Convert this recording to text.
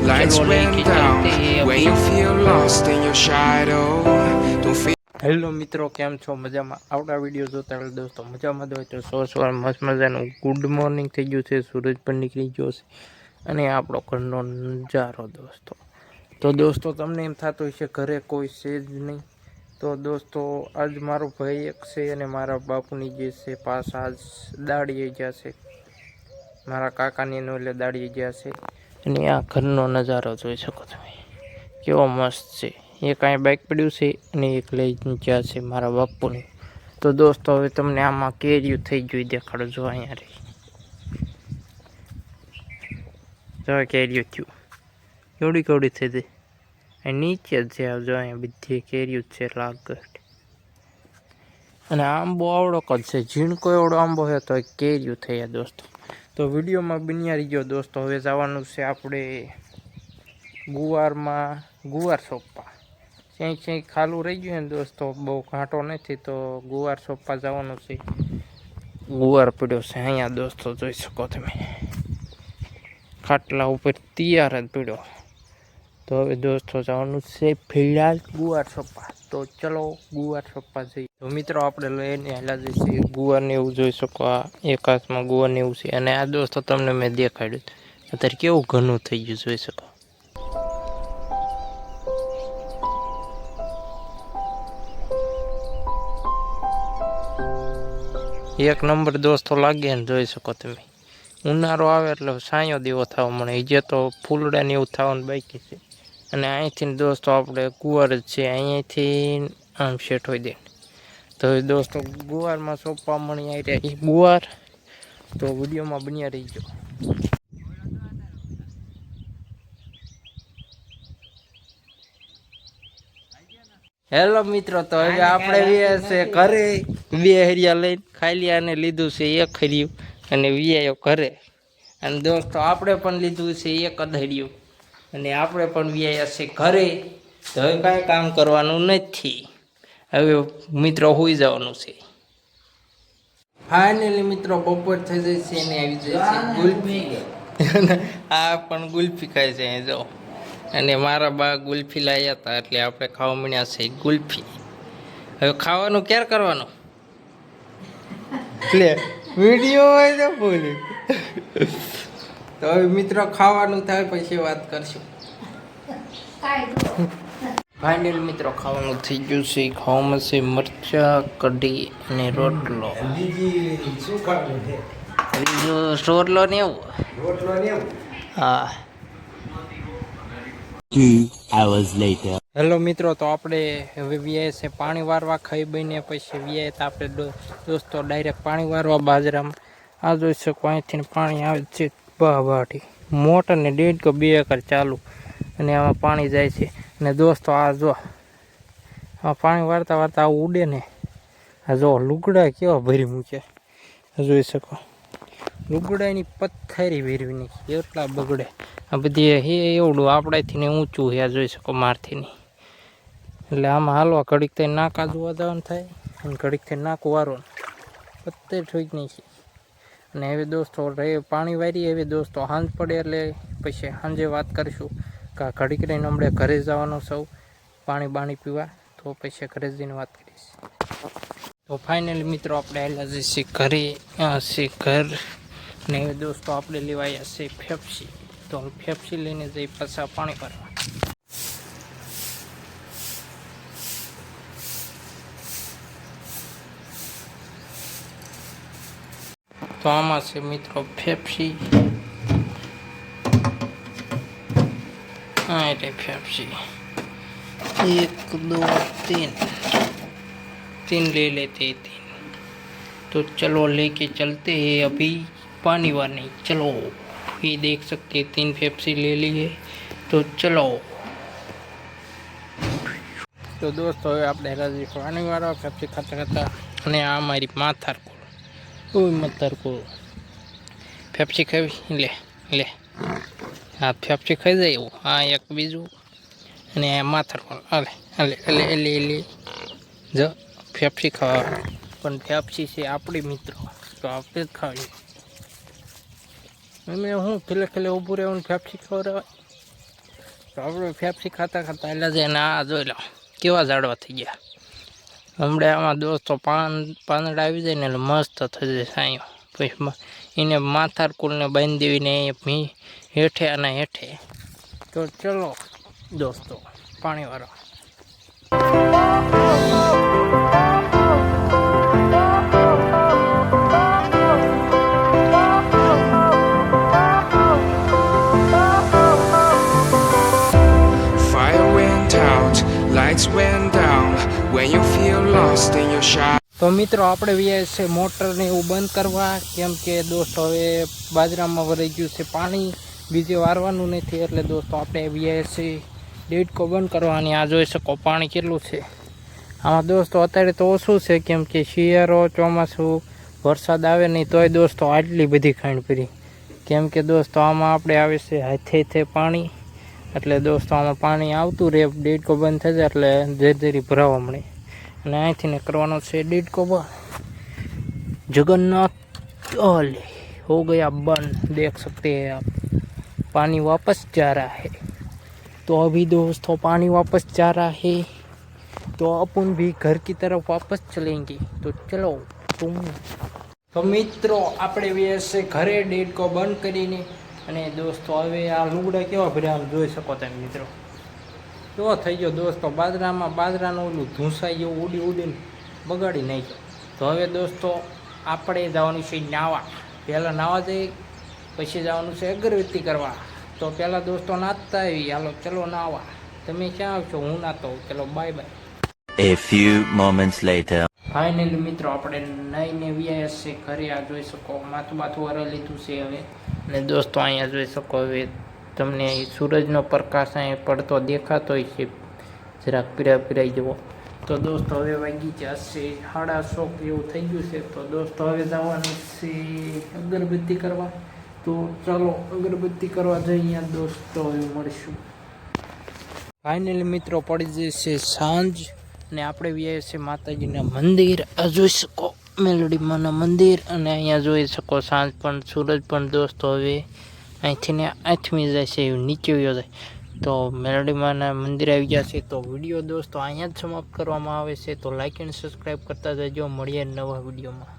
Lights चलो went लेके down चलते हैं when अभी। you feel lost in your shadow. Don't feel hello મિત્રો, કેમ છો? મજામાં? આવતા વિડીયો જોતા રહો દોસ્તો, મજામાં હોય તો સવાર મસ્ત મજાનું ગુડ મોર્નિંગ થઈ ગયું છે, સૂરજ પણ નીકળી ગયો છે અને આપણો ઘરનો નજારો દોસ્તો. તો દોસ્તો તમને એમ થતું હશે ઘરે કોઈ છે જ નહીં, તો દોસ્તો આજ મારો ભાઈ એક છે અને મારા બાપુની જે છે પાછા આજ દાડીએ ગયા છે, મારા કાકાની એનો એટલે દાડીએ ગયા છે અને આ ઘરનો નજારો જોઈ શકો તમે, કેવો મસ્ત છે. એક અહીં બાઇક પડ્યું છે અને એક લઈ ગયા છે મારા બાપુની. તો દોસ્તો હવે તમને આમાં કેરીયું થઈ ગયું દેખાડો. જો અહીંયા રહી, જો કેરીયું થયું, કેવડી કેવડી થઈ ગઈ. નીચે જ છે, જો અહીંયા બધી કેરીયું છે લાગત. અને આંબો આવડોક જ છે, ઝીણકો એવડો આંબો છે તો કેરીયું થયા દોસ્તો. તો વિડીયોમાં બન્યા રહી ગયો દોસ્તો. હવે જવાનું છે આપણે ગુવાર સોંપવા. ક્યાંય ખાલું રહી ગયું ને દોસ્તો, બહુ ઘાંટો નથી, તો ગુવાર સોંપવા જવાનું છે. ગુવાર પડ્યો છે અહીંયા દોસ્તો, જોઈ શકો તમે, ખાટલા ઉપર તૈયાર જ પડ્યો. તો હવે દોસ્તો જવાનું છે ફિલહાલ ગુવાર સોંપવા. તો ચલો ગુવાર સોંપવા જઈએ. તો મિત્રો આપણે લઈને હેલા જઈશું ગુવારને. એવું જોઈ શકો, આ એક હાથમાં ગુવારને એવું છે. અને આ દોસ્તો તમને મેં દેખાડ્યું અત્યારે કેવું ઘણું થઈ ગયું, જોઈ શકો. એક નંબર દોસ્તો લાગે ને, જોઈ શકો તમે. ઉનાળો આવે એટલે સાયો દેવો થવા મળે, જે તો ફૂલડા ને એવું થવાનું બાકી છે. અને અહીંથી દોસ્તો આપણે ગુવાર જ છે, અહીંયાથી આમ સેટ હોય દે. તો દોસ્તો ગુવારમાં સોંપવા મળી આવી ગુવાર. તો વિડીયોમાં બન્યા રહી ગયો. હેલો મિત્રો, તો હવે આપણે છે ઘરે બે હરિયા લઈને ખાઈ લ્યા અને લીધું છે એક હરિયું અને વિયાયો ઘરે. અને દોસ્તો આપણે પણ લીધું છે એક જ હરિયું અને આપણે પણ વિયાયા છે ઘરે. તો હવે કાંઈ કામ કરવાનું નથી, હવે મિત્રો હોઈ જવાનું છે. ફાઇનલી મિત્રો બપોર થઈ જાય છે અને આવી જાય છે ગુલ્ફી. આ પણ ગુલ્ફી ખાય છે અહીં જો. અને મારા બા ગુલ્ફી લાવ્યા હતા એટલે આપણે ખાવા મળ્યા છે ગુલ્ફી. હવે ખાવાનું ક્યારે કરવાનું? લે વિડીયો હોય તો બોલી. તો હવે મિત્રો ખાવાનું થાય પછી વાત કરશું. ફાઇનલ મિત્રો ખાવાનું થઈ ગયું છે. ખાવામાં છે મરચા, કઢી અને રોટલો. રોટલો ને એવું. હા. 2 hours later. હેલો મિત્રો, તો આપણે હવે વ્યાય છે પાણી વારવા. ખાઈ બને પછી વ્યાય તો આપણે દોસ્તો ડાયરેક્ટ પાણી વારવા બાજરામાં. આ જોઈ શકો અહીંથી પાણી આવે છે બહાટી મોટર ને 1.5 કે 2 એકર ચાલુ અને આમાં પાણી જાય છે. અને દોસ્તો આ જો આ પાણી વારતા વારતા આ ઉડે ને, આ જો લુગડા કેવા ભરી મૂક્યા જોઈ શકો. લુગડાની પથ્થરી ભેરવી નાખી, એટલા બગડે. આ બધી હે એવડું આપણાથી ને ઊંચું હે, જોઈ શકો મારથી નહીં. એટલે આમાં હાલવા ઘડીક થઈ નાકા જોવા જવાનું થાય અને ઘડીક થઈ નાકું વારવાનું, પથ્થર ઠોક નાખી. અને હવે દોસ્તો પાણી વારી. હવે દોસ્તો સાંજ પડે એટલે પછી સાંજે વાત કરીશું કે ઘડીક રહીને હમણાં ઘરે જવાનું સૌ પાણી બાણી પીવા. તો પછી ઘરે જઈને વાત કરીશ. તો ફાઇનલી મિત્રો આપણે આવેલા જઈશું ઘરે. છે ઘર ને હવે દોસ્તો આપણે લેવાયા છે ફેફસી. તો ફેફસી લઈને જઈ પાછા પાણી ભરવા. તો આમાં છે મિત્રો ફેફસી. હા એટલે ફેફસી 1 2 3 ले लेते 3. तो चलो लेके चलते हैं अभी पानी वारने. चलो ये देख सकते हैं 3 पेप्सी ले ली है. तो चलो. તો દોસ્તો હવે આપણે રાજી પાણી વાળવા પેપ્સી ખાતા ખાતા. અને આ મારી માથાર કોળ. ઓય માથાર કોળ. પેપ્સી ખાવી લે લે. હા પેપ્સી ખાઈ જાય એવું. હા એક બીજું અને આ માથાર કોળ. હાલે હાલે એટલે એટલે જો પેપ્સી ખાવા. પણ પેપ્સી છે આપણી મિત્રો, તો આપણે જ ખાવી. મેં હું ખેલે ખેલે ઊભું રહેવું પેપ્સી ખવડાવવા. તો આપણે ફેફસી ખાતા ખાતા એટલે જઈને આ જોઈ લો કેવા ઝાડવા થઈ ગયા. હમણાં આમાં દોસ્તો પાંદડા આવી જાય ને એટલે મસ્ત થઈ જાય સાંયો. પછી એને માથારકુલને બાંધી દેવીને હેઠે અને હેઠે. તો ચલો દોસ્તો પાણીવાળો. Fire went out, lights went down. When you feel lost in your shadow. તો મિત્રો આપણે વ્યાજ છે મોટરને એવું બંધ કરવા, કેમ કે દોસ્તો હવે બાજરામાં ભરાઈ ગયું છે પાણી, બીજે વારવાનું નથી. એટલે દોસ્તો આપણે વ્યાજ છે દેડકો બંધ કરવાની. આ જોઈ શકો પાણી કેટલું છે આમાં દોસ્તો. અત્યારે તો ઓછું છે કેમ કે શિયાળો ચોમાસું વરસાદ આવે નહીં તોય દોસ્તો આટલી બધી ખાંડ પીરી. કેમ કે દોસ્તો આમાં આપણે આવે છે હાથે પાણી. એટલે દોસ્તો આમાં પાણી આવતું રહે, દેડકો બંધ થઈ જાય એટલે ધીરે ભરાવા મળે. અને અહીંથી ને કરવાનો છે દેડકો બંધ. जगन्नाथ हो गया बंद, देख सकते हैं आप पानी वापस जा रहा है. तो अभी दोस्तों पानी वापस जा रहा है तो अपन भी घर की तरफ वापस चलेंगे. तो चलो तुम. तो મિત્રો આપણે વેસે ઘરે દેડકો બંધ કરીને અને દોસ્તો હવે આ લુગડા કેવા ભર્યા આમ જોઈ શકો તમે મિત્રો. કેવો થઈ ગયો દોસ્તો બાજરાનું ઓલું ધૂંસાઈ જેવું ઉડીને બગાડી નાખ્યો. તો હવે દોસ્તો આપણે જવાનું છે નાવા. પહેલાં નાવા જઈ પછી જવાનું છે અગરબત્તી કરવા. તો પહેલાં દોસ્તો નાચતા આવી, હાલો ચલો નાવા. તમે ક્યાં આવશો? હું નાતો. ચલો bye bye. A few moments later. Finally મિત્રો આપણે નાઈને વ્યાયા છે ઘરે. આ જોઈ શકો માથું વરાઈ લીધું છે હવે. અને દોસ્તો અહીંયા જોઈ શકો હવે તમને સૂરજનો પ્રકાશ અહીંયા પડતો દેખાતો હોય છે, જરાક પીરાઈ જવો. તો દોસ્તો હવે વાગી જશે 6:30 જેવું થઈ ગયું છે. તો દોસ્તો હવે જવાનું છે અગરબત્તી કરવા. તો ચાલો અગરબત્તી કરવા જઈએ દોસ્તો. હવે મળીશું. ફાઇનલી મિત્રો પડી જશે સાંજ અને આપણે વ્યાય છે માતાજીના મંદિર. આ જોઈ શકો મેલડીમાના મંદિર. અને અહીંયા જોઈ શકો સાંજ પણ સૂરજ પણ દોસ્તો હવે અહીંથી ને આથમી જાય છે, નીચે વયો જાય. તો મેલડીમાના મંદિર આવી ગયા છે. તો વિડીયો દોસ્તો અહીંયા જ સમાપ્ત કરવામાં આવે છે. તો લાઈક એન્ડ સબસ્ક્રાઈબ કરતા જજો. મળીએ નવા વિડીયોમાં.